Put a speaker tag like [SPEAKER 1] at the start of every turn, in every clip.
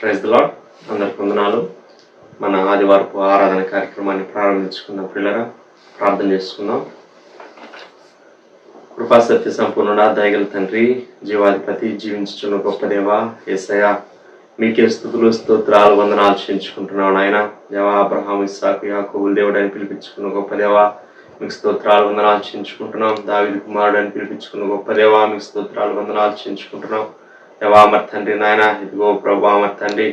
[SPEAKER 1] Praise the lord. అందరికి వందనాలు. మన ఆదివారపు ఆరాధన కార్యక్రమాన్ని ప్రారంభించుకుందాం. పిల్లరా, ప్రార్థన చేసుకుందాం. కృపా సత్య సంపూర్ణ దయగల తండ్రి, జీవాధిపతి, జీవించుచున్న గొప్ప దేవ యేసయ్య, మీకే స్తుతులు స్తోత్రాలు వందనాలు చెల్లించుకుంటున్నాను. ఆయన దేవా, అబ్రహాము, ఇస్సాకు, యాకోబుల దేవుడు అని పిలిపించుకున్న గొప్ప దేవ, మీకు స్తోత్రాలు వందనాలు చెల్లించుకుంటున్నాం. దావీదు కుమారుడు అని పిలిపించుకున్న గొప్ప దేవ, మీకు స్తోత్రాలు వందనాలు చెల్లించుకుంటున్నాం. దేవా మరి తండ్రి, నాయన ఇదిగో ప్రభా మరి తండ్రి,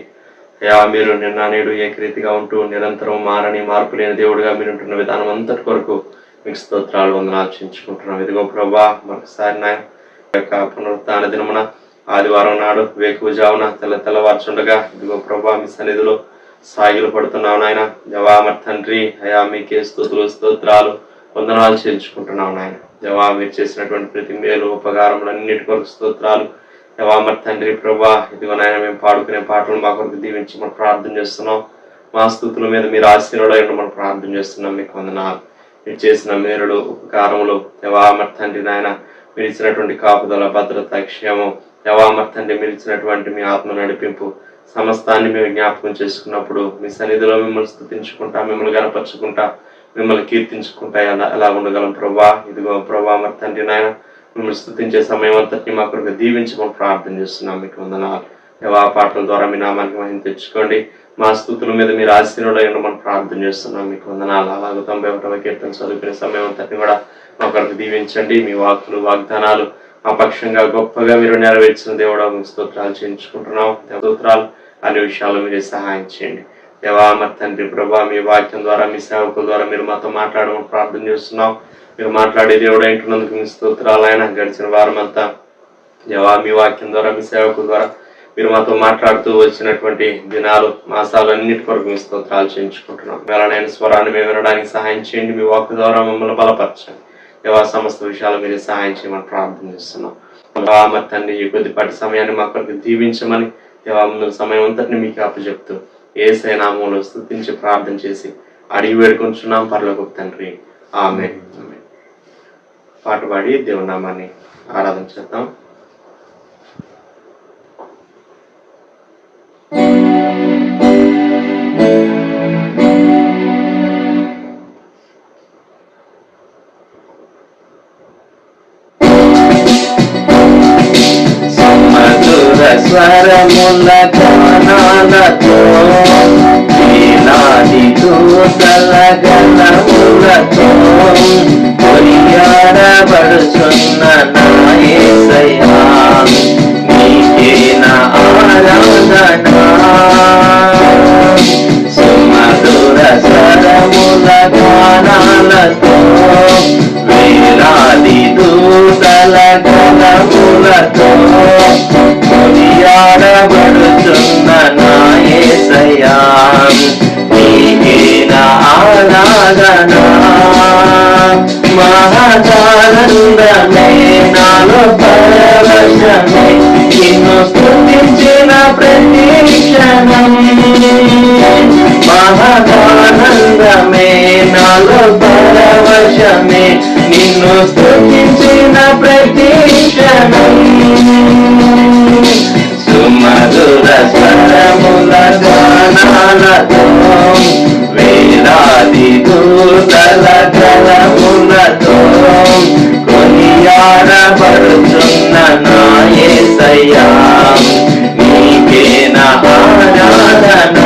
[SPEAKER 1] అయా మీరు నిన్న నేడు ఏకరీతిగా ఉంటూ నిరంతరం మారని మార్పు లేని దేవుడిగా మీరు ఉంటున్న విధానం అంతటి కొరకు మీకు స్తోత్రాలు వందనాలు చెల్లించుకుంటున్నాం. ఇదిగో ప్రభా మరొకసారి నాయన యొక్క పునరుత్థాన దినమున ఆదివారం నాడు వేకువజామున తెల్లవారుచుండగా ఇదిగో ప్రభా మీ సన్నిధిలో సాగిలు పడుతున్నావు నాయన. దేవా మరి తండ్రి, అయా మీకే స్తుతులు స్తోత్రాలు వందనాలు చెల్లించుకుంటున్నావు నాయన. దేవా మీరు చేసినటువంటి ప్రతి మేలు ఉపకారములన్నిటి కొరకు స్తోత్రాలు. దేవా మరి తండ్రి ప్రభా, ఇదిగో నాయన మేము పాడుకునే పాటలు మా కొరకు దీవించి మనం ప్రార్థన చేస్తున్నాం. మా స్తుతుల మీద మీరు ఆశీర్వాదై మనం ప్రార్థన చేస్తున్నాం. మీకు వందనాలు. మీరు చేసిన మేలులు ఉపకారములు దేవా మరి తండ్రి నాయన, మీరు ఇచ్చినటువంటి కాపుదల, భద్రత, క్షేమం దేవా మరి తండ్రి, మీరు ఇచ్చినటువంటి మీ ఆత్మ నడిపింపు సమస్తాన్ని మేము జ్ఞాపకం చేసుకున్నప్పుడు మీ సన్నిధిలో మిమ్మల్ని స్తుతించుకుంటా, మిమ్మల్ని గణపరచుకుంటా, మిమ్మల్ని కీర్తించుకుంటా ఎలా ఉండగలం ప్రభా. ఇదిగో ప్రభా మరి తండ్రి నాయన, మిమ్మల్ని స్తుతించే సమయం అంతటిని మా కొరకు దీవించమని ప్రార్థన చేస్తున్నాం. మీకు వందనాలు. దేవా పాటల ద్వారా మీ నామానికి మహిమ తెచ్చుకోండి. మా స్తుతుల మీద మీరు ఆశీర్వాదై మనం ప్రార్థన చేస్తున్నాం. మీకు వందనాలు. అలాగే 91వ కీర్తన చదువుకునే సమయం అంతటిని కూడా మా కొరకు దీవించండి. మీ వాక్కులు వాగ్దానాలు మా పక్షంగా గొప్పగా మీరు నెరవేర్చిన దేవుడా మీకు స్తోత్రాలు చేయించుకుంటున్నాం. స్తోత్రాలు అనే విషయాలు మీరే సహాయం చేయండి. దేవా మరి తండ్రి ప్రభా, మీ వాక్యం ద్వారా మీ సేవకుల ద్వారా మీరు మాతో మాట్లాడమని ప్రార్థన చేస్తున్నాం. మీరు మాట్లాడే దేవుడు అంటున్నందుకు మీ స్తోత్రాలు. ఆయన గడిచిన వారం అంతా దేవా మీ వాక్యం ద్వారా మీ సేవకుల ద్వారా మీరు మాతో మాట్లాడుతూ వచ్చినటువంటి దినాలు, మాసాలు అన్నిటి కొరకు మీ స్తోత్రాలు చేయించుకుంటున్నాం. వేళనైన స్వరాన్ని మేము వినడానికి సహాయం చేయండి. మీ వాక్కు ద్వారా మమ్మల్ని బలపరచండి. దేవా సమస్త విషయాలు మీరు సహాయం చేయమని ప్రార్థన చేస్తున్నాం. మరి తండ్రి, ఈ కొద్దిపాటి సమయాన్ని మా కొరకు దీవించమని దేవా ముందు సమయం అంతటిని మీకు అప్పచెప్తూ యేసయ్య నామములో స్తుతించి ప్రార్థన చేసి అడిగి వేడుకుంటున్నాం పరలోకపు తండ్రి. ఆమేన్. పాట పాడి దేవుని నామాన్ని ఆరాధన చేద్దాం.
[SPEAKER 2] స్వరముల గానాలతో వేలాది దూతల గణములతో కొనియాడబడుచున్న నా యేసయ్యా, నీకే నా ఆరాధన. సుమధుర స్వరముల గానాలతో వేలాది దూతల గణములతో కొనియాడబడుచున్న నా యేసయ్యా, నీకే నా ఆరాధన. మహదానందమే నాలో పరవశమే, నిన్ను స్తుతించిన ప్రతి క్షణం. మహదానందమే నాలో పరవశమే, నిన్ను స్తుతించిన ప్రతి క్షణం. సుమధుర స్వరముల గానాలతో వేలాది దూతల గళములతో కొనియాడబడుచున్న నా యేసయ్యా, నీకే నా ఆరాధన.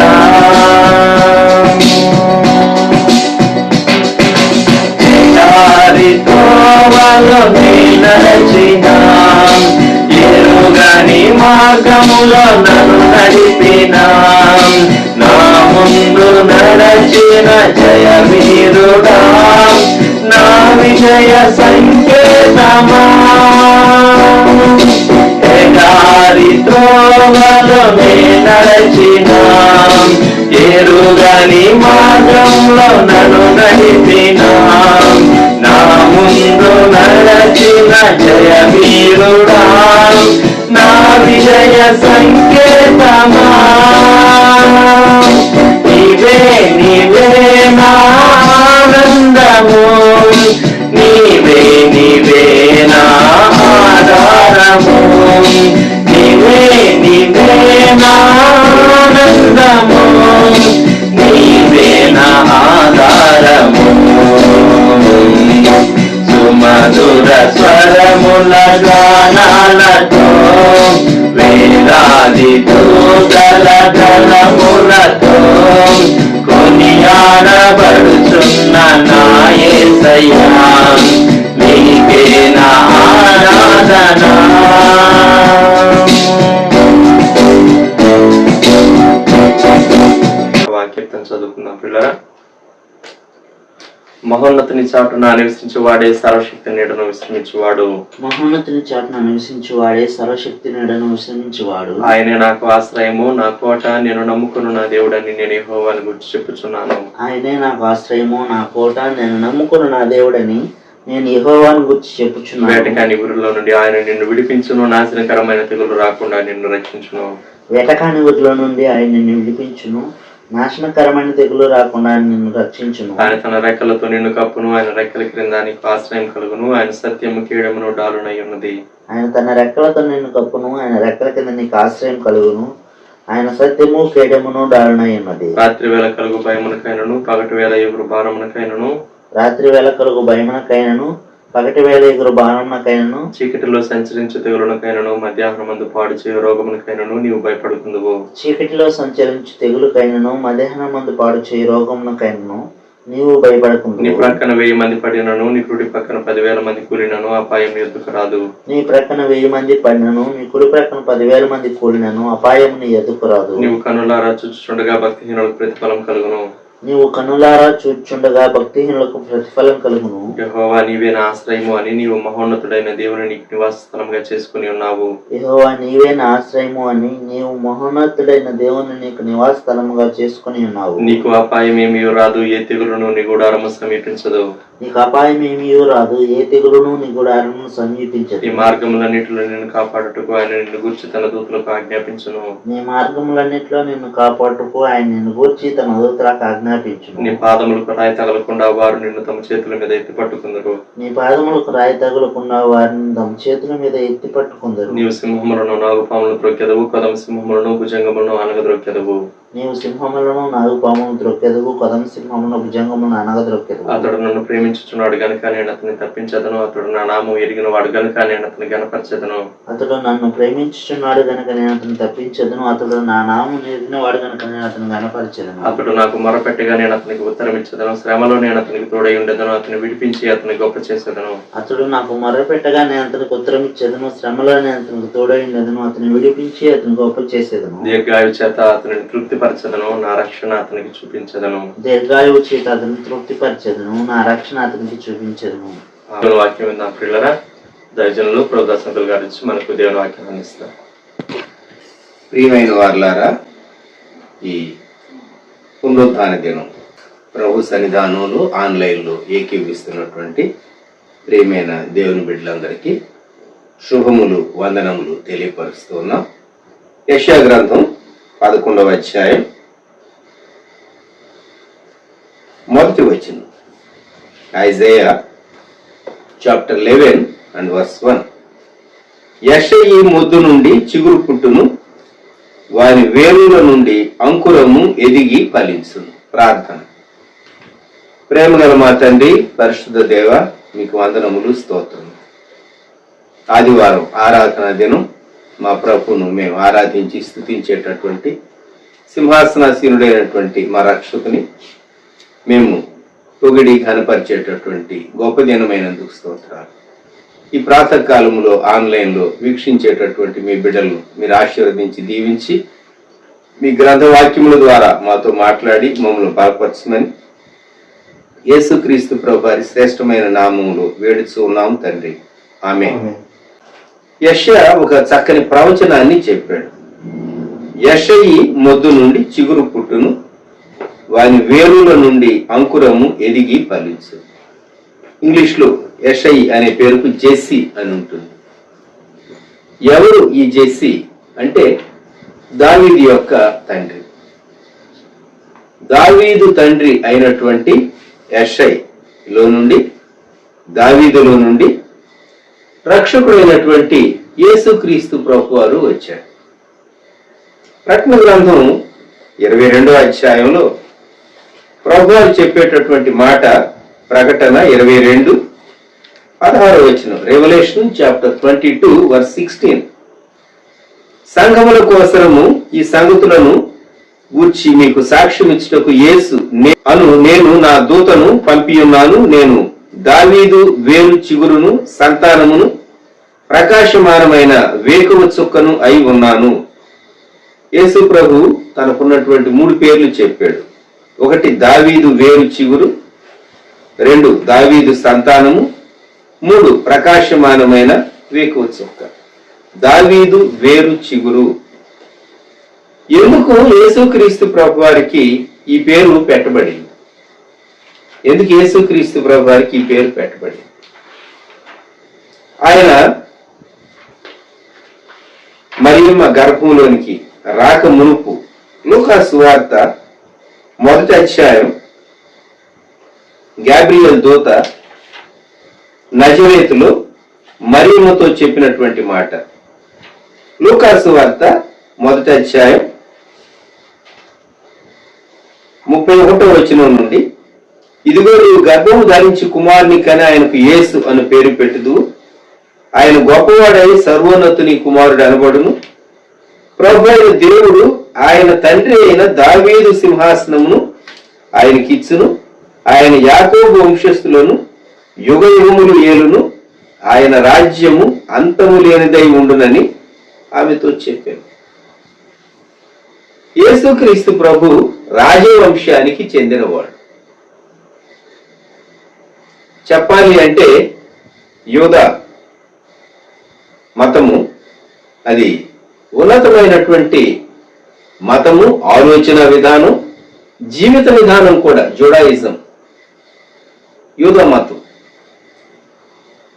[SPEAKER 2] తోవలో నడిచినా, ఎరుగని మార్గములో నన్ను నడిపినా, నా ముందు నడచిన జయవీరుడా, నా విజయ సంకేతమా. ఎడారి త్రోవలో నడిచినా, ఎరుగని మార్గంలో నన్ను నడిపినా, నా ముందు నడచిన జయవీరుడా, నా విజయ సంకేతమా. నీవే నీవే నా ఆనందము, నీవే నీవే నా ఆధారము, నీవే నీవే నా ఆనందము, నీవే నా ఆధారము. సుమధుర స్వరముల గానాలతో, వేలాది దూతల గళములతో కొనియాడబడుచున్న నా యేసయ్యా, నీకే నా ఆరాధన.
[SPEAKER 1] వాక్యం చదువుకుందాం పిల్లరా. మహోన్నతుని చాటున నివసించువాడే సర్వశక్తి నీడను విశ్రమించువాడు.
[SPEAKER 3] మహోన్నతుని చాటున నివసించువాడే సర్వశక్తి నీడను విశ్రమించువాడు.
[SPEAKER 1] ఆయనే నాకు ఆశ్రయము, నా కోట, నేను నమ్ముకున్న నా దేవుడని నేను యెహోవాను గురించి చెప్పుచున్నాను.
[SPEAKER 3] ఆయనే నాకు ఆశ్రయము, నా కోట, నేను నమ్ముకున్న నా దేవుడని నేను యెహోవాను గురించి చెప్పుచున్నాను.
[SPEAKER 1] వేటకాని ఊరిలో నుండి ఆయన నిన్ను విడిపించును, నాశనకరమైన తెగులు రాకుండా నిన్ను రక్షించును.
[SPEAKER 3] వేటకాని ఊరిలో నుండి ఆయన నిన్ను విడిపించును, నాశనకరమైన తెగులు రాకుండా నిన్ను రక్షించును.
[SPEAKER 1] ఆయన తన రెక్కలతో నిన్ను కప్పును, ఆయన రెక్కల క్రింద నీకు ఆశ్రయం కలుగును. ఆయన సత్యము కీడమును డాలునై ఉన్నది.
[SPEAKER 3] ఆయన తన రెక్కలతో నిన్ను కప్పును, ఆయన రెక్కల కింద నీకు ఆశ్రయం కలుగును. ఆయన సత్యము కేడమును డాలునై ఉన్నది.
[SPEAKER 1] రాత్రి వేళ కలుగు భయమునకైనను, పగటి వేళ ఎగురు భారమునకైనను,
[SPEAKER 3] రాత్రి వేళ కలుగు భయమునకైనను, పగటి వేళ ఎగురు బాణమునకైనను,
[SPEAKER 1] చీకటిలో సంచరించు తెగులునకైనను, మధ్యాహ్నమందు పాడు చేయు రోగమునకైనను నీవు భయపడుతుందువు.
[SPEAKER 3] చీకటిలో సంచరించు తెగులుకైనను, మధ్యాహ్నమందు పాడు చేయి రోగమునకైనను నీవు భయపడకుందు.
[SPEAKER 1] నీ ప్రక్కన 1000 మంది పడినను, నీ కుడి పక్కన 10,000 మంది కూలినను అపాయం ఎదుకు రాదు.
[SPEAKER 3] నీ ప్రక్కన 1000 మంది పడినను, నీ కుడి ప్రక్కన 10,000 మంది కూలినను అపాయం నీ ఎదుకు రాదు.
[SPEAKER 1] నీవు కన్నులారా చూచుచుండగా భక్తిహీనులకు ప్రతిఫలం కలుగును.
[SPEAKER 3] నీవు కన్నులారా చూచుచుండగా భక్తిహీనులకు ప్రతిఫలం కలుగును.
[SPEAKER 1] యెహోవా నీవే నా ఆశ్రయము అని నీవు మహోన్నతుడైన దేవుని నీకు నివాస స్థలంగా చేసుకుని ఉన్నావు.
[SPEAKER 3] యెహోవా నీవే నా ఆశ్రయము అని నీవు మహోన్నతుడైన దేవుని నీకు నివాస స్థలముగా చేసుకుని ఉన్నావు.
[SPEAKER 1] నీకు అపాయం ఏమీ రాదు, ఏ తెగులును నీ గుడారము సమీపించదు.
[SPEAKER 3] నీకు అపాయం ఏమీ రాదు, ఏ తెగులును నీ గుడారమును సమీపించదు.
[SPEAKER 1] ఈ మార్గములన్నిటిలో నిన్ను కాపాడుటకు ఆయన నిన్ను గూర్చి తన దూతలకు ఆజ్ఞాపించును.
[SPEAKER 3] నీ మార్గములన్నిటిలో నిన్ను కాపాడుటకు ఆయన నిన్ను గూర్చి తన దూతలకు ఆజ్ఞాపించును.
[SPEAKER 1] నీ పాదములకు రాయి తగలకుండా వారు నిన్ను తమ చేతుల మీద ఎత్తి పట్టుకుందరు.
[SPEAKER 3] నీ పాదములకు రాయి తగులకుండా వారిని తమ చేతుల మీద ఎత్తి పట్టుకుందరు.
[SPEAKER 1] నీవు సింహములను, నాగుపాములను త్రొక్కెదవు, కదమ సింహములను, భుజంగములను అనగద్రొక్కెదవు.
[SPEAKER 3] నీవు సింహములను, నాగుపాములను త్రొక్కెదవు, కదమ సింహములను, భుజంగములను అనగద్రొక్కెదవు.
[SPEAKER 1] అతడు నన్ను ప్రేమించుచున్నాడు గనుక నేను అతన్ని తప్పించదను. అతడు నా నామం ఎరిగిన వాడు గనుక నేను అతన్ని గనపరచెదను.
[SPEAKER 3] అతడు నన్ను ప్రేమించుచున్నాడు గనుక నేను అతను తప్పించదును. అతడు నా నామం ఎరిగిన వాడు గనుక నేను అతను గనపరచెదను.
[SPEAKER 1] అతడు నాకు మొరపెట్టగా నేను అతనికి ఉత్తరం ఇచ్చదను. శ్రమలో నేను అతనికి తోడై ఉండేదను. అతన్ని విడిపించి అతన్ని గొప్ప చేసేదను.
[SPEAKER 3] అతడు నాకు మొరపెట్టగా నేను అతనికి ఉత్తరం ఇచ్చేదను. శ్రమలో నేను అతనికి తోడై ఉండేదను. అతన్ని విడిపించి అతని గొప్ప చేసేదను.
[SPEAKER 1] దీర్ఘాయు చేత అతనిని తృప్తిపరచదను. నా రక్షణ అతనికి చూపించదను.
[SPEAKER 3] దీర్ఘాయువు చేత అతన్ని తృప్తిపరచెదను. నా రక్షణ అతనికి చూపించదను.
[SPEAKER 1] వాక్యం విందాం ప్రియులరా. దైవజనులు ప్రభుదాసంతులు గారి నుంచి మనకు దేవుని వాక్యం అందిస్తారు.
[SPEAKER 4] ప్రియమైన వారులారా, ఈ పునరుత్థాన దినం ప్రభు సన్నిధానంలో ఆన్లైన్లో ఏకీవిస్తున్నటువంటి ప్రియమైన దేవుని బిడ్డలందరికీ శుభములు, వందనములు తెలియపరుస్తూ ఉన్నాం. యెషయా గ్రంథం 11వ అధ్యాయం మొదటి వచనం. Isaiah chapter 11 and verse 1. యెషయి మొద్దు నుండి చిగురు పుట్టును, వారి వేరుల నుండి అంకురము ఎదిగి ఫలించును. ప్రార్థన. ప్రేమగల మా తండ్రి, పరిశుద్ధ దేవ, మీకు వందనములు, స్తోత్రము. ఆదివారం ఆరాధన దినం మా ప్రభువును మేము ఆరాధించి స్తుతించేటటువంటి సింహాసనాసీనుడైనటువంటి మా రక్షకుని మేము పొగిడి ఘనపరిచేటటువంటి గొప్ప దినమైనందుకు స్తోత్రాలు. ఈ ప్రాతకాలంలో ఆన్లైన్లో వీక్షించేటటువంటి మీ బిడ్డలను మీరు ఆశీర్వదించి దీవించి మీ గ్రంథవాక్యముల ద్వారా మాతో మాట్లాడి మమ్మల్ని బలపరచమని యేసుక్రీస్తు ప్రభు వారి శ్రేష్టమైన నామములో వేడుచూ ఉన్నాం తండ్రి. ఆమేన్. యెషయా ఒక చక్కని ప్రవచనాన్ని చెప్పాడు. యెషయి మొద్దు నుండి చిగురు పుట్టును, వాని వేరుల నుండి అంకురము ఎదిగి ఫలించు. ఇంగ్లీష్ లో యెషయి అనే పేరుకు జెస్సీ అని ఉంటుంది. ఎవరు ఈ జెస్సీ అంటే దావీదు యొక్క తండ్రి. దావీదు తండ్రి అయినటువంటి యెషయిలో నుండి, దావీదులో నుండి రక్షకుడైనటువంటి యేసుక్రీస్తు ప్రభువారు వచ్చారు. ప్రకటన గ్రంథం 22వ అధ్యాయంలో ప్రభువారు చెప్పేటటువంటి మాట ప్రకటన 22:16 రెవల్యూషన్ చాప్టర్ 22:16. సంఘముల కోసరము ఈ సంగతులను గూర్చి మీకు సాక్ష్యం ఇచ్చుటకు యేసు నేను నా దూతను పంపియున్నాను. నేను దావీదు వేరు చిగురును సంతానమును ప్రకాశమానమైన వేకువ చుక్కను అయి ఉన్నాను. యేసు ప్రభు తనకున్నటువంటి 3 పేర్లు చెప్పాడు. 1 దావీదు వేరు చిగురు, 2 దావీదు సంతానము, 3 ప్రకాశమానమైన వేకువ చుక్క. దావీదు వేరు చిగురు. ఎందుకు యేసుక్రీస్తు ప్రభు వారికి ఈ పేరు పెట్టబడింది? ఎందుకు యేసుక్రీస్తు ప్రభు వారికి ఈ పేరు పెట్టబడింది? ఆయన మరియమ్మ గర్భంలోనికి రాక మునుపు లూకా సువార్త 1వ అధ్యాయం గాబ్రియల్ దూత నజరేతులో మరియమ్మతో చెప్పినటువంటి మాట. లూకా సువార్త 1వ అధ్యాయం 31వ నుండి, ఇదిగో నీవు గర్భము ధరించి కుమారుని కని ఆయనకు యేసు అని పేరు పెట్టుదు. ఆయన గొప్పవాడై సర్వోన్నతుని కుమారుడు అనబడును. ప్రభు అయిన దేవుడు ఆయన తండ్రి అయిన దావీదు సింహాసనమును ఆయనకిచ్చును. ఆయన యాకోబు వంశస్థులను యుగ యుగములు ఏలును. ఆయన రాజ్యము అంతము లేనిదై ఉండునని ఆమెతో చెప్పాను. యేసుక్రీస్తు ప్రభు రాజవంశానికి చెందినవాడు. చెప్పాలి అంటే యూదా మతము అది ఉన్నతమైనటువంటి మతము, ఆలోచన విధానం, జీవిత విధానం కూడా జుడాయిజం, యూదా మతం.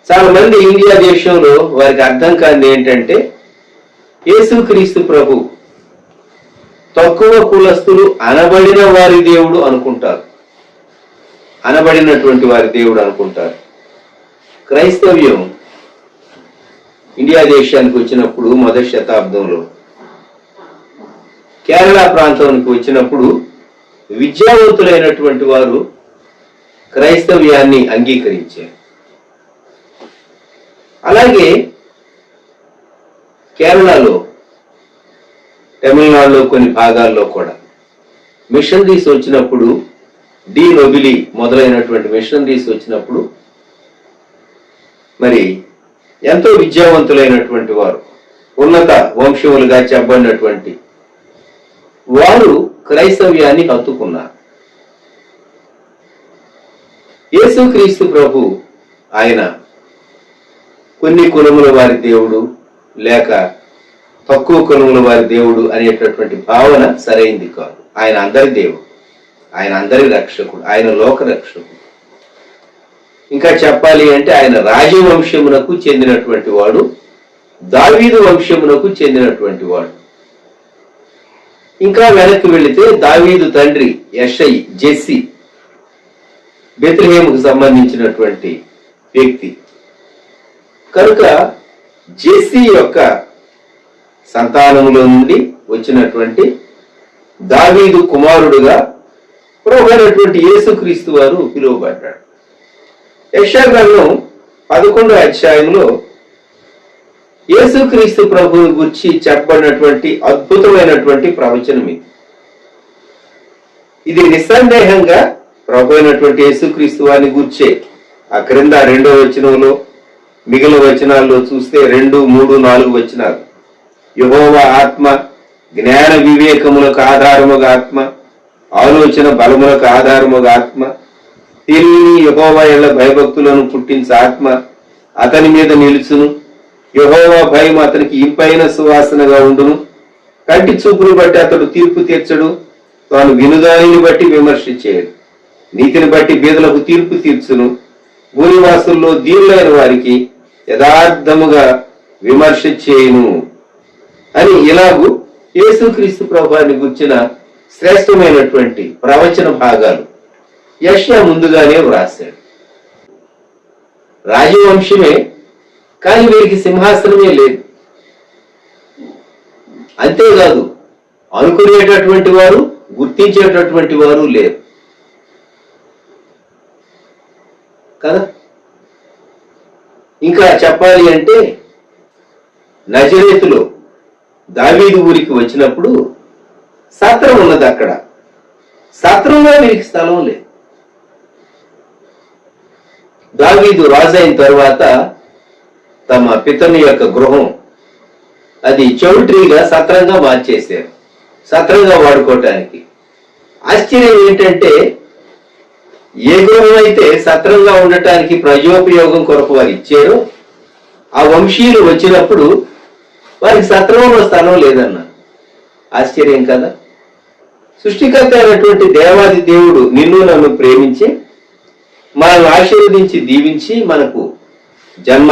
[SPEAKER 4] చాలా మంది ఇండియా దేశంలో వారికి అర్థం కానిది ఏంటంటే యేసుక్రీస్తు ప్రభు తక్కువ కులస్తులు అనబడిన వారి దేవుడు అనుకుంటారు, అనబడినటువంటి వారి దేవుడు అనుకుంటారు. క్రైస్తవ్యం ఇండియా దేశానికి వచ్చినప్పుడు మొదటి శతాబ్దంలో కేరళ ప్రాంతానికి వచ్చినప్పుడు విద్యావంతులైనటువంటి వారు క్రైస్తవ్యాన్ని అంగీకరించారు. అలాగే కేరళలో, తమిళనాడులో కొన్ని భాగాల్లో కూడా మిషనరీస్ వచ్చినప్పుడు, డి నొబిలి మొదలైనటువంటి మిషనరీస్ వచ్చినప్పుడు మరి ఎంతో విద్యావంతులైనటువంటి వారు, ఉన్నత వంశములుగా చెప్పబడినటువంటి వారు క్రైస్తవ్యాన్ని హత్తుకున్నారు. యేసుక్రీస్తు ప్రభు ఆయన కొన్ని కులముల వారి దేవుడు లేక తక్కువ కులముల వారి దేవుడు అనేటటువంటి భావన సరైంది కాదు. ఆయన అందరి దేవుడు, ఆయన అందరి రక్షకుడు, ఆయన లోక రక్షకుడు. ఇంకా చెప్పాలి అంటే ఆయన రాజవంశమునకు చెందినటువంటి వాడు, దావీదు వంశమునకు చెందినటువంటి వాడు. ఇంకా వెనక్కి వెళితే దావీదు తండ్రి యెషయి, జెస్సి, బెత్లెహేముకు సంబంధించినటువంటి వ్యక్తి కనుక జెస్సి యొక్క సంతానములో నుండి వచ్చినటువంటి దావీదు కుమారుడుగా ప్రభువైనటువంటి యేసుక్రీస్తు వారు పిలువబడ్డాడు. యెషయా గ్రంథం 11వ అధ్యాయంలో యేసుక్రీస్తు ప్రభువుని గురించి చెప్పబడినటువంటి అద్భుతమైనటువంటి ప్రవచనం ఇది నిస్సందేహంగా ప్రభు అయినటువంటి యేసుక్రీస్తు వారిని గూర్చే. ఆ క్రింద 2వ వచనంలో, మిగిలిన వచనాల్లో చూస్తే 2, 3, 4 వచనాలు యెహోవా ఆత్మ జ్ఞాన వివేకములకు ఆధారముగా ఆత్మ, ఆలోచన బలములకు ఆధారముగా ఆత్మ, తెలివిని యెహోవా యందు భయభక్తులను పుట్టించే ఆత్మ అతని మీద నిలుచును. యెహోవా భయం అతనికి ఇంపైన సువాసనగా ఉండును. కంటి చూపును బట్టి అతడు తీర్పు తీర్చడు, తాను వినుదానిని బట్టి విమర్శ చేయడు. నీతిని బట్టి బీదలకు తీర్పు తీర్చును. భూనివాసుల్లో దీనులైన వారికి యథార్థముగా విమర్శ చేయును అని ఇలాగూ యేసుక్రీస్తు ప్రభువుని గుర్చిన శ్రేష్టమైనటువంటి ప్రవచన భాగాలు యెషయా ముందుగానే వ్రాశాడు. రాజవంశమే, కానీ వీరికి సింహాసనమే లేదు. అంతేకాదు అనుకునేటటువంటి వారు, గుర్తించేటటువంటి వారు లేరు కదా. ఇంకా చెప్పాలి అంటే నజరేతులో దావీదు ఊరికి వచ్చినప్పుడు సత్రం ఉన్నది. అక్కడ సత్రంలో వీరికి స్థలం లేదు. దావీదు రాజు అయిన తర్వాత తమ పితని యొక్క గృహం అది చౌల్ట్రీగా సత్రంగా మార్చేశారు, సత్రంగా వాడుకోవటానికి. ఆశ్చర్యం ఏంటంటే ఏ గృహం అయితే సత్రంగా ఉండటానికి ప్రజోపయోగం కొరకు వారు ఇచ్చారో ఆ వంశీయులు వచ్చినప్పుడు వారికి సత్రంలో స్థలం లేదన్నారు. ఆశ్చర్యం కదా. సృష్టికర్త అయినటువంటి దేవాది దేవుడు నిన్ను నన్ను ప్రేమించి మనల్ని ఆశీర్వదించి దీవించి మనకు జన్మ,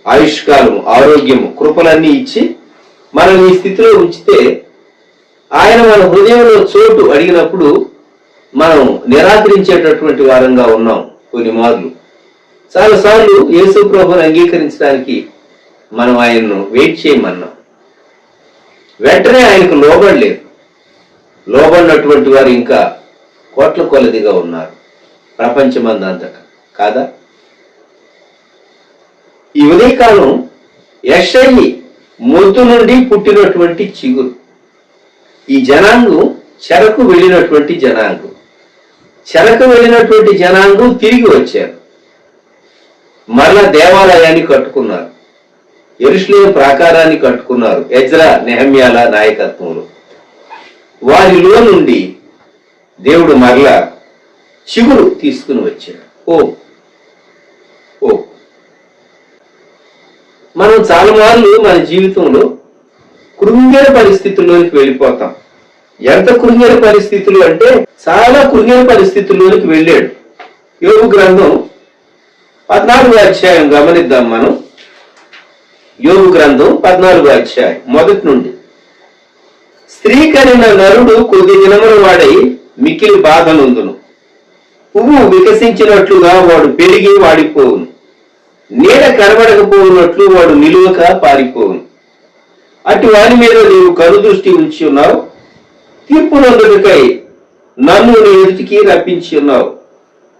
[SPEAKER 4] ఆయుష్కాలం, ఆరోగ్యము, కృపలన్నీ ఇచ్చి మనల్ని ఈ స్థితిలో ఉంచితే ఆయన మన హృదయంలో చోటు అడిగినప్పుడు మనం నిరాకరించేటటువంటి వారంగా ఉన్నాం. కొన్ని మార్లు చాలాసార్లు యేసు ప్రభువుని అంగీకరించడానికి మనం ఆయన్ను వెయిట్ చేయమన్నాం. వెంటనే ఆయనకు లోబడలేదు. లోబడినటువంటి వారు ఇంకా కోట్ల కొలదిగా ఉన్నారు ప్రపంచమందంతటా కాదా. ఈ ఉదయకాలం యెషయి మొద్దు నుండి పుట్టినటువంటి చిగురు. ఈ జనాంగం చెరకు వెళ్ళినటువంటి జనాంగం. చెరకు వెళ్ళినటువంటి జనాంగం తిరిగి వచ్చారు. మరలా దేవాలయాన్ని కట్టుకున్నారు, యెరూషలేము ప్రాకారాన్ని కట్టుకున్నారు ఎజ్రా, నెహమ్యాల నాయకత్వంలో. వారిలో నుండి దేవుడు మరలా చిగురు తీసుకుని వచ్చాడు. ఓ మనం చాలా మార్లు మన జీవితంలో కృంగిన పరిస్థితుల్లోనికి వెళ్ళిపోతాం. ఎంత కృంగిన పరిస్థితులు అంటే చాలా కృంగిన పరిస్థితుల్లోనికి వెళ్ళాడు. యోబు గ్రంథం 14వ అధ్యాయం గమనిద్దాం మనం. యోబు గ్రంథం 14వ అధ్యాయం మొదటి నుండి. స్త్రీ కనిన నరుడు కొద్ది దినముల వాడై మిక్కిలి బాధ నొందును. పువ్వు వికసించినట్లుగా వాడు పెరిగి వాడిపోవును. నీడ కనబడకపోవునట్లు వాడు నిలువక పారిపోవును. అటు వారి మీద నీవు కనుదృష్టి ఉంచి ఉన్నావు. తీర్పు నొందుటకై నన్ను నీ ఎదుటికి రప్పించి ఉన్నావు.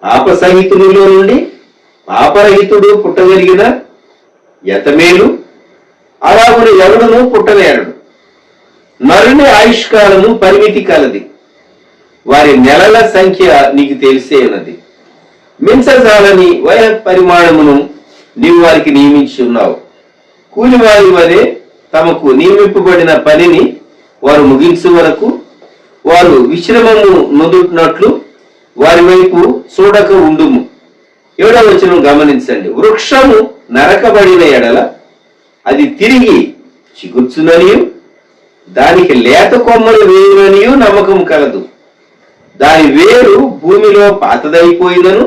[SPEAKER 4] పాపసహితునిలో నుండి పాపరహితుడు పుట్టగలిగిన యతమేలు అలాగున ఎవడును పుట్టనేరడు. నరుని ఆయుష్కాలము పరిమితి కలది, వారి నెలల సంఖ్య నీకు తెలిసే ఉన్నది. మించజాలని వయ పరిమాణమును నీవు వారికి నియమించి ఉన్నావు. కూలివారి వలె తమకు నియమింపబడిన పనిని వారు ముగించు వరకు వారు విశ్రమము నొందుతున్నట్లు వారి వైపు చూడక ఉండుము. 7వ వచనం గమనించండి. వృక్షము నరకబడిన ఎడల అది తిరిగి చిగుర్చుననియు దానికి లేత కొమ్మలు వేయుననియు నమ్మకం కలదు. దాని వేరు భూమిలో పాతదైపోయినను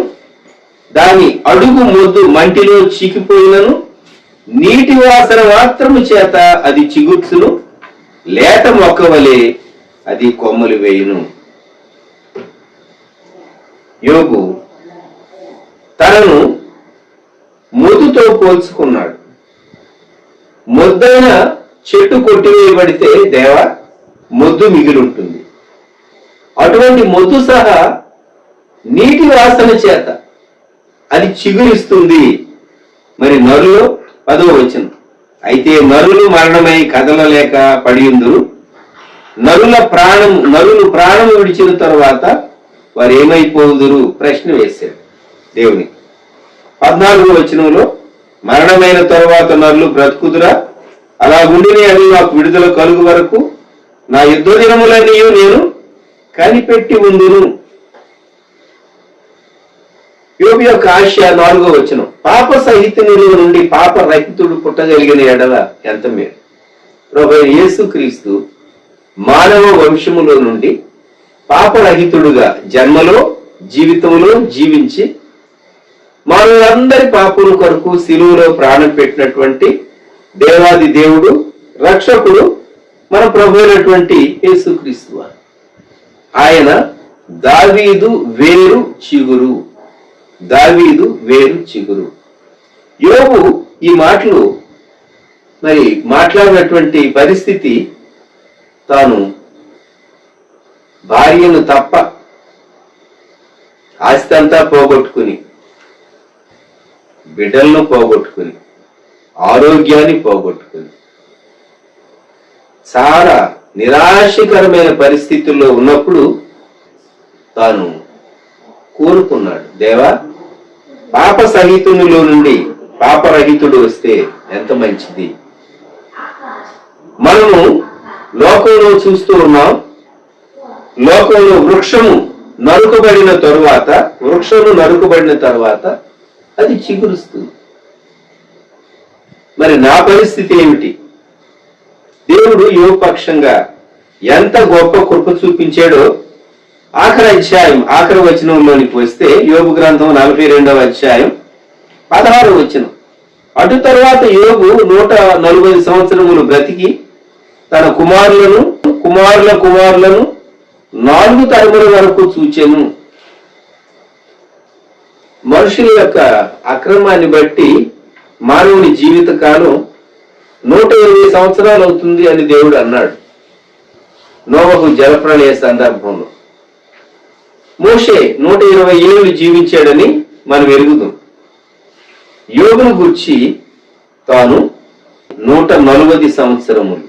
[SPEAKER 4] దాని అడుగు మొద్దు మంటిలో చీకిపోయినను నీటి వాసన మాత్రము చేత అది చిగుర్చును. లేత మొక్క వలె అది కొమ్మలు వేయును. యోబు తనను మొద్దుతో పోల్చుకున్నాడు. మొద్దైన చెట్టు కొట్టివేయబడితే దేవా మొద్దు మిగిలుంటుంది. అటువంటి మొద్దు సహా నీటి వాసన చేత అది చిగురిస్తుంది. మరి నరులో 10వ వచనం. అయితే నరులు మరణమై కదలలేక పడియుందురు. నరులు ప్రాణము విడిచిన తరువాత వారు ఏమైపోదురు? ప్రశ్న వేశారు దేవుని. 14వ వచనంలో మరణమైన తరువాత నరులు బ్రతుకుదురా? అలా ఉండినే అని నాకు విడుదల కలుగు వరకు నా యుద్ధ దినములన్నీ నేను కనిపెట్టి ఉందును. యోబు యొక్క ఆశ 4వ వచనం. పాప సహితునిలో నుండి పాప రహితుడు పుట్టగలిగిన ఎడల ఎంత మేలు. ప్రభువైన యేసుక్రీస్తు మానవ వంశములో నుండి పాపరహితుడుగా జన్మలో జీవితంలో జీవించి మానవులందరి పాపల కొరకు శిలువలో ప్రాణం పెట్టినటువంటి దేవాది దేవుడు, రక్షకుడు మన ప్రభు అయినటువంటి యేసుక్రీస్తు. ఆయన దావీదు వేరు చిగురు. దావీదు వేరు చిగురు. యోబు ఈ మాటలు మరి మాట్లాడినటువంటి పరిస్థితి తాను భార్యను తప్ప ఆస్తి అంతా పోగొట్టుకుని, బిడ్డలను పోగొట్టుకుని, ఆరోగ్యాన్ని పోగొట్టుకుని చాలా నిరాశకరమైన పరిస్థితుల్లో ఉన్నప్పుడు తాను కోరుకున్నాడు, దేవా పాప సహితునిలో నుండి పాపరహితుడు వస్తే ఎంత మంచిది. మనము లోకంలో చూస్తూ ఉన్నాం, లోకంలో వృక్షము నరుకబడిన తరువాత అది చిగురుస్తుంది. మరి నా పరిస్థితి ఏమిటి? దేవుడు యోబు పక్షంగా ఎంత గొప్ప కృప చూపించాడో ఆఖరి వచనంలోనికి వస్తే యోబు గ్రంథం 42వ అధ్యాయం 16వ వచనం. అటు తర్వాత యోబు 140 సంవత్సరములు బ్రతికి తన కుమారుల కుమారులను 4 తరముల వరకు చూచెను. మనుషుల యొక్క అక్రమాన్ని బట్టి మానవుని జీవిత కాలం 120 సంవత్సరాలు అవుతుంది అని దేవుడు అన్నాడు నోవహు జలప్రళయ సందర్భంలో. మోషే 120 ఏళ్ళు జీవించాడని మనం ఎరుగుదాం. యోబును గురించి తాను 140 సంవత్సరములు,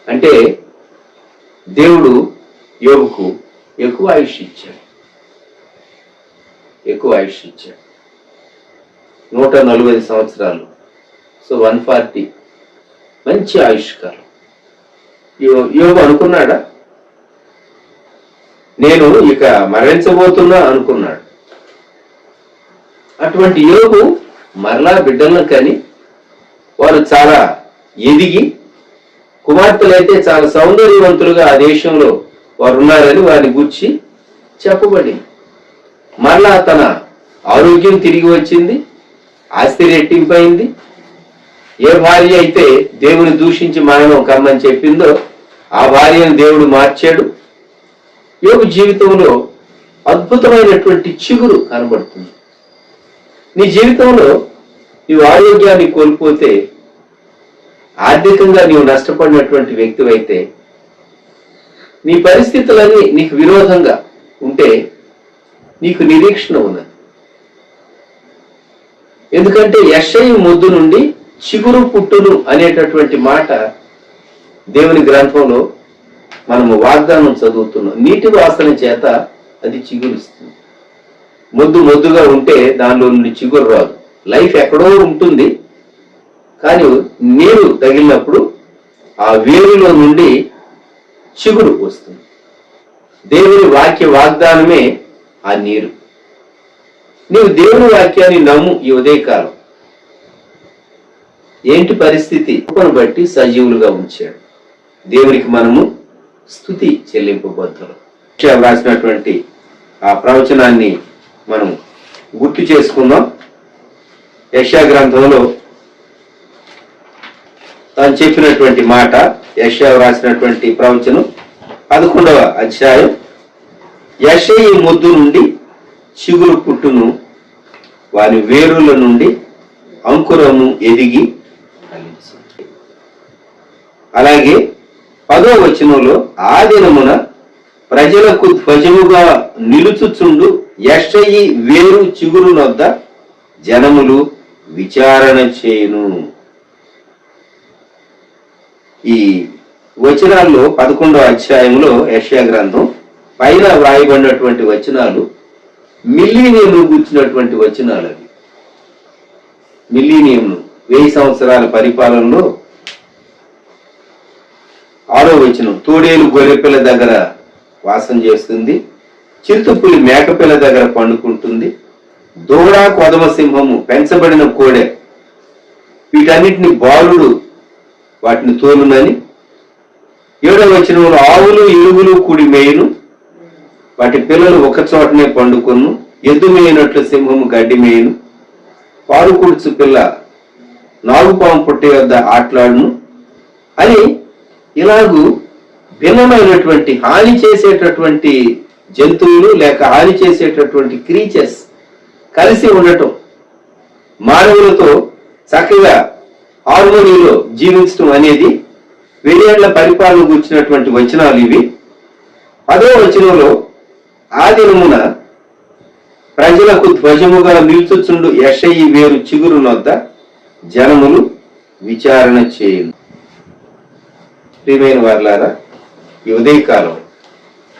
[SPEAKER 4] అంటే దేవుడు యోబుకు ఎక్కువ ఆయుష్ ఇచ్చాడు. 140 సంవత్సరాలు, సో 140 మంచి ఆయుష్కాలం. యోబు అనుకున్నాడా నేను ఇక మరణించబోతున్నా అనుకున్నాడు. అటువంటి యోబు మరలా బిడ్డలను కని వారు చాలా ఎదిగి, కుమార్తెలైతే చాలా సౌందర్యవంతులుగా ఆ దేశంలో వారు ఉన్నారని వారిని గూర్చి చెప్పబడింది. మరలా తన ఆరోగ్యం తిరిగి వచ్చింది, ఆస్తి రెట్టింపైంది. ఏ భార్య అయితే దేవుని దూషించి మరణం కమ్మని చెప్పిందో ఆ భార్యను దేవుడు మార్చాడు. యోబు జీవితంలో అద్భుతమైనటువంటి చిగురు కనబడుతుంది. నీ జీవితంలో నీవు ఆరోగ్యాన్ని కోల్పోతే, ఆర్థికంగా నీవు నష్టపడినటువంటి వ్యక్తివైతే, నీ పరిస్థితులన్నీ నీకు విరోధంగా ఉంటే నీకు నిరీక్షణ ఉన్నది. ఎందుకంటే యెషయి మొద్దు నుండి చిగురు పుట్టును అనేటటువంటి మాట దేవుని గ్రంథంలో మనము వాగ్దానం చదువుతున్నాం. నీటి వాసన చేత అది చిగురుస్తుంది. మొద్దుగా ఉంటే దానిలో నుండి చిగురు రాదు. లైఫ్ ఎక్కడో ఉంటుంది, కానీ నీరు తగిలినప్పుడు ఆ వేరులో నుండి చిగురు వస్తుంది. దేవుని వాక్య వాగ్దానమే ఆ నీరు. నీవు దేవుని వాక్యాన్ని నమ్ము. ఈ ఉదయకాలం ఏంటి పరిస్థితి? కృపను బట్టి సజీవులుగా ఉంచాడు. దేవునికి మనము స్తుతి చెల్లింపబద్ధులు. రాసినటువంటి ఆ ప్రవచనాన్ని మనం గుర్తు చేసుకుందాం. యెషయా గ్రంథంలో తాను చెప్పినటువంటి మాట, యెషయా రాసినటువంటి ప్రవచనం 11వ అధ్యాయం. యెషయి మొద్దు నుండి చిగురు పుట్టును, వారి వేరుల నుండి అంకురము ఎదిగి. అలాగే 10వ వచనంలో, ఆ దినమున ప్రజలకు ధ్వజముగా నిలుచుచుండు యెషయి వేరు చిగురు నొద్ద జనములు విచారణ చేయును. ఈ వచనాల్లో 11వ అధ్యాయంలో యెషయా గ్రంథం పైన వ్రాయబడినటువంటి వచనాలు మిలీనియంను గుర్చినటువంటి వచనాలు. అవి మిలీనియంను 1000 సంవత్సరాల పరిపాలనలో 6వ వచనం, తోడేలు గొర్రెపిల్ల దగ్గర వాసం చేస్తుంది, చిరుతపులి మేకపిల్ల దగ్గర పండుకుంటుంది, దూడ కొదమ సింహము పెంచబడిన కోడె వీటన్నిటిని బాలుడు వాటిని తోలునని. 7వ వచనంలో, ఆవులు ఎలుగులు కూడి మేయును, వాటి పిల్లలు ఒక చోటనే పండుకొను, ఎద్దు మేయినట్లు సింహము గడ్డి మేయును, పారుకుడుచు పిల్ల నాగుపాము పుట్టే వద్ద ఆటలాడును అని ఇలాగూ భిన్నమైనటువంటి హాని చేసేటటువంటి జంతువులు లేక హాని చేసేటటువంటి క్రీచర్స్ కలిసి ఉండటం, మానవులతో చక్కగా హార్మోనీలో జీవించడం అనేది వెయ్యేళ్ల పరిపాలన కూర్చున్నటువంటి వచనాలు ఇవి. 10వ వచనంలో, ఆ దినమున ప్రజలకు ధ్వజముగా నిలుచుచుండు యెషయి వేరు చిగురు నొద్ద జనములు విచారణ చేయును. ప్రియమైన వారలారా, ఈ ఉదయకాలం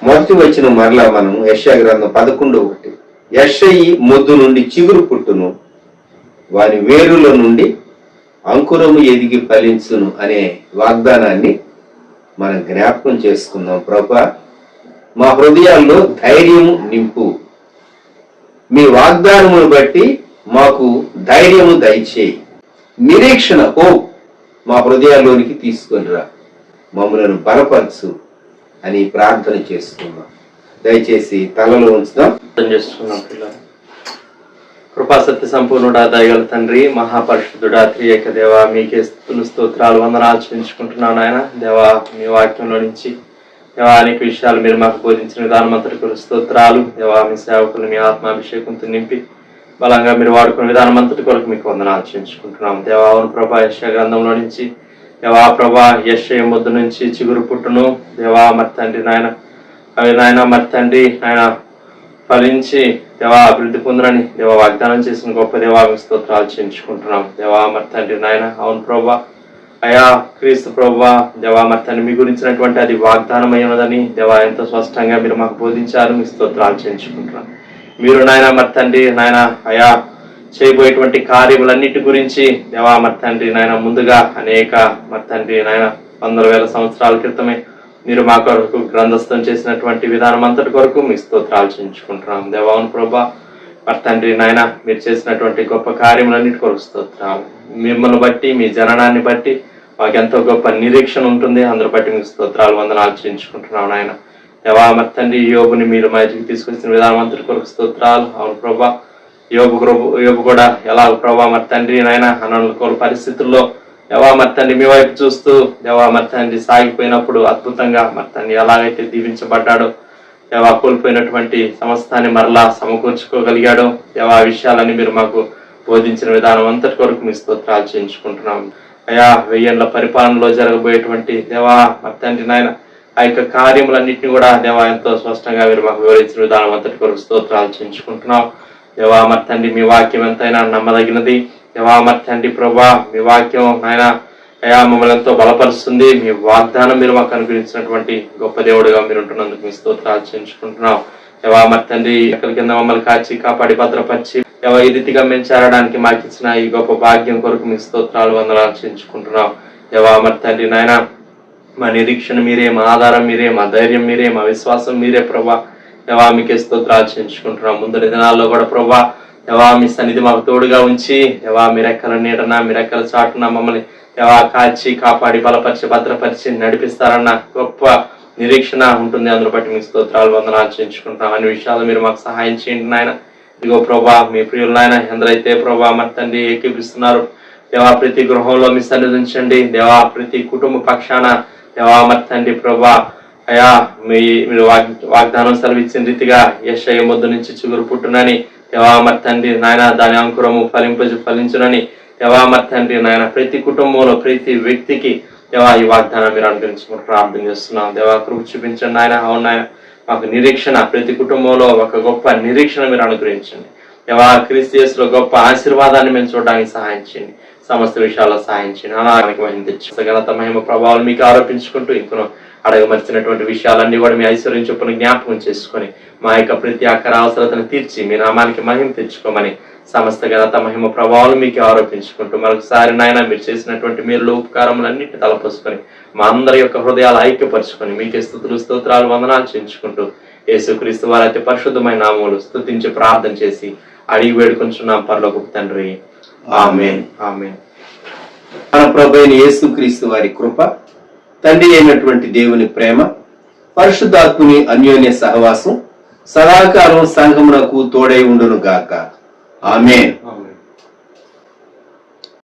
[SPEAKER 4] మొదటి వచ్చిన మరలా మనం యెషయా గ్రంథం 11:1 యెషయి మొద్దు నుండి చిగురు పుట్టును, వారి వేరుల నుండి అంకురము ఎదిగి ఫలించును అనే వాగ్దానాన్ని మనం జ్ఞాపకం చేసుకుందాం. ప్రభువా, మా హృదయాల్లో ధైర్యము నింపు, మీ వాగ్దానమును బట్టి మాకు ధైర్యము దయచేయి, నిరీక్షణ హోప్ మా హృదయాల్లోనికి తీసుకొని రా, మమ్మలను బలపరచు అని ప్రార్థన చేస్తున్నాం. దయచేసి తలలో ఉంచుదాం.
[SPEAKER 1] అర్థం చేసుకున్నాం పిల్లలు. కృపా సత్య సంపూర్ణుడా, దయగల తండ్రి, మహాపరిశుద్ధుడా, త్రియేక దేవా, మీకే స్తుతులు స్తోత్రాలు వందనాలు చెల్లించుకుంటున్నాను ఆయన. దేవా, మీ వాక్యంలో నుంచి దేవా అనేక విషయాలు మీరు మాకు బోధించిన విధానం అంతటికి స్తోత్రాలు. దేవా, మీ సేవకులు మీ ఆత్మాభిషేకంతో నింపి బలంగా మీరు వాడుకునే విధానం అంతటి కొరకు మీకు వందనాలు చెల్లించుకుంటున్నాం. దేవా, అవును ప్రభా, యెషయా గ్రంథంలో నుంచి దేవా ప్రభా యెషయా మొద్దు నుంచి చిగురు పుట్టును. దేవా మరి తండ్రి నాయన, అవి నాయన మరి తండ్రి ఆయన ఫలించి దేవా అభివృద్ధి పొందరని దేవా వాగ్దానం చేసిన గొప్ప దేవా స్తోత్రాలు చెల్లించుకుంటున్నాం. దేవా మరి తండ్రి నాయన, అవును ప్రభా, అయా క్రీస్తు ప్రభా, దేవా మరి తండ్రి మీ గురించినటువంటి అది వాగ్దానమైనదని దేవా ఎంతో స్పష్టంగా మీరు మాకు బోధించారు. మీ స్తోత్రాలు చెల్లించుకుంటున్నాం. మీరు నాయన మరి తండ్రి నాయన అయా చేయబోయేటువంటి కార్యములన్నిటి గురించి దేవా మరి తండ్రి నాయన ముందుగా అనేక మరి తండ్రి నాయన 100,000 సంవత్సరాల క్రితమే మీరు మా కొరకు గ్రంథస్థం చేసినటువంటి విధానం అంతటి కొరకు మీ స్తోత్రాలు చెల్లించుకుంటున్నాం. దేవాను ప్రభా మరి తండ్రి నాయన మీరు చేసినటువంటి గొప్ప కార్యములన్నిటి కొరకు స్తోత్రాలు. మిమ్మల్ని బట్టి మీ జననాన్ని బట్టి మాకు ఎంతో గొప్ప నిరీక్షణ ఉంటుంది. అందరి బట్టి మీకు స్తోత్రాలు వందనాలు చెల్లించుకుంటున్నాం నాయన. దేవా మరి తండ్రి యోబుని మీరు మా ఇంటికి తీసుకొచ్చిన విధానం అంతటి కొరకు స్తోత్రాలు. అవును ప్రభా, యోబు కూడా ఎలా ప్రభా మరి తండ్రి నాయన అనుకూల పరిస్థితుల్లో దేవా మరి తండ్రి మీ వైపు చూస్తూ దేవా మరి తండ్రి సాగిపోయినప్పుడు అద్భుతంగా మరి తండ్రి ఎలాగైతే దీవించబడ్డాడో, దేవా కోల్పోయినటువంటి సమస్తాన్ని మరలా సమకూర్చుకోగలిగాడో, దేవా విషయాలని మీరు మాకు బోధించిన విధానం అంతటి కొరకు మీ స్తోత్రాలు చేయించుకుంటున్నాం. అయా 1000 ఏళ్ల పరిపాలనలో జరగబోయేటువంటి దేవా మరి తండ్రి నాయన ఆ యొక్క కార్యములన్నింటినీ కూడా దేవా ఎంతో స్పష్టంగా మీరు మాకు వివరించిన విధానం అంతటి కొరకు స్తోత్రాలు చేయించుకుంటున్నాం. దేవా మరి తండ్రి మీ వాక్యం ఎంతైనా నమ్మదగినది. దేవా మరి తండ్రి ప్రభా, మీ వాక్యం ఆయన అయా మమ్మల్ని ఎంతో బలపరుస్తుంది. మీ వాగ్దానం మీరు మాకు అనుగ్రహించినటువంటి గొప్ప దేవుడుగా మీరు ఉంటున్నందుకు మీ స్తోత్రాలు చేయించుకుంటున్నాం. దేవా మరి తండ్రి ఎక్కడి కింద మమ్మల్ని కాచి కాపాడి భద్రపరిచి దేవా ఈ రీతిగా మేము చేరడానికి మాకు ఇచ్చిన ఈ గొప్ప భాగ్యం కొరకు మీ స్తోత్రాలు వందనాలు చేయించుకుంటున్నాం. దేవా మరి తండ్రి నాయన మా నిరీక్షణ మీరే, మా ఆధారం మీరే, మా ధైర్యం మీరే, మా విశ్వాసం మీరే ప్రభా. దేవా మీకే స్తోత్రాలు చేయించుకుంటున్నాం. ముందరి దినాల్లో కూడా ప్రభా దేవా మీ సన్నిధి మాకు తోడుగా ఉంచి దేవా మీ రెక్కల నీడన మీ రెక్కల చాటున మమ్మల్ని దేవా కాచి కాపాడి బలపరిచి భద్రపరిచి నడిపిస్తారన్న గొప్ప నిరీక్షణ ఉంటుంది. అందులో బట్టి మీ స్తోత్రాలు వందనాలు చేయించుకుంటాం. అన్ని విషయాలు మీరు మాకు సహాయం చేయండి నాయన. ఇదిగో ప్రభా మీ ప్రియులు నాయన ఎందరైతే ప్రభా మరి తండ్రి ఏకీపిస్తున్నారు దేవా ప్రతి గృహంలో మీ సన్నిధి ఉంచండి. దేవా ప్రతి కుటుంబ పక్షాన దేవా మరి తండ్రి ప్రభా అయా మీరు వాగ్దానం సెలవిచ్చిన రీతిగా యెషయా మొద్దు నుంచి చిగురు పుట్టునని దేవా మరి తండ్రి నాయన దాని అంకురము ఫలించునని దేవా మరి తండ్రి నాయన ప్రతి కుటుంబంలో ప్రతి వ్యక్తికి దేవా ఈ వాగ్దానం మీరు అనుగ్రహించుకుని ప్రార్థన చేస్తున్నాం. దేవా కృప చూపించండి నాయన. అవును నాయన మాకు నిరీక్షణ ప్రతి కుటుంబంలో ఒక గొప్ప నిరీక్షణ మీరు అనుగ్రహించండి. దేవా క్రీస్తు యేసులో గొప్ప ఆశీర్వాదాన్ని మేము చూడడానికి సహాయం చేయండి. సమస్త విషయాల్లో సహాయం చేయండి. అనానికి మహిమ తెచ్చి ఘనత మహిమ ప్రభావాలు మీకు ఆరోపించుకుంటూ ఇంకను అడగమర్చినటువంటి విషయాలన్నీ కూడా మీ ఐశ్వర్యం చొప్పున జ్ఞాపకం చేసుకొని మా యొక్క ప్రతి అక్కర అవసరతను తీర్చి మీ నామానికి మహిమ తెచ్చుకోమని సమస్త ఘనత మహిమ ప్రభావాలు మీకు ఆరోపించుకుంటూ మరొకసారి నాయన మీరు చేసినటువంటి మీరు ఉపకారములన్నింటినీ తలపోసుకొని మా అందరి యొక్క హృదయాలు ఐక్యపరుచుకొని మీకే స్తుతులు స్తోత్రాలు వందనాలు చేయించుకుంటూ యేసుక్రీస్తు వారి అతి పరిశుద్ధమైన నామములు స్తుతించి ప్రార్థన చేసి అడిగి వేడుకొంచున్నాం పరలోకపు తండ్రి. ఆమేన్. ఆమేన్.
[SPEAKER 4] మన ప్రభువైన యేసుక్రీస్తు వారి కృప, తండ్రి అయినటువంటి దేవుని ప్రేమ, పరిశుద్ధాత్ముని అన్యోన్య సహవాసం సదాకాలం సంఘమునకు తోడై ఉండును గాక. ఆమేన్.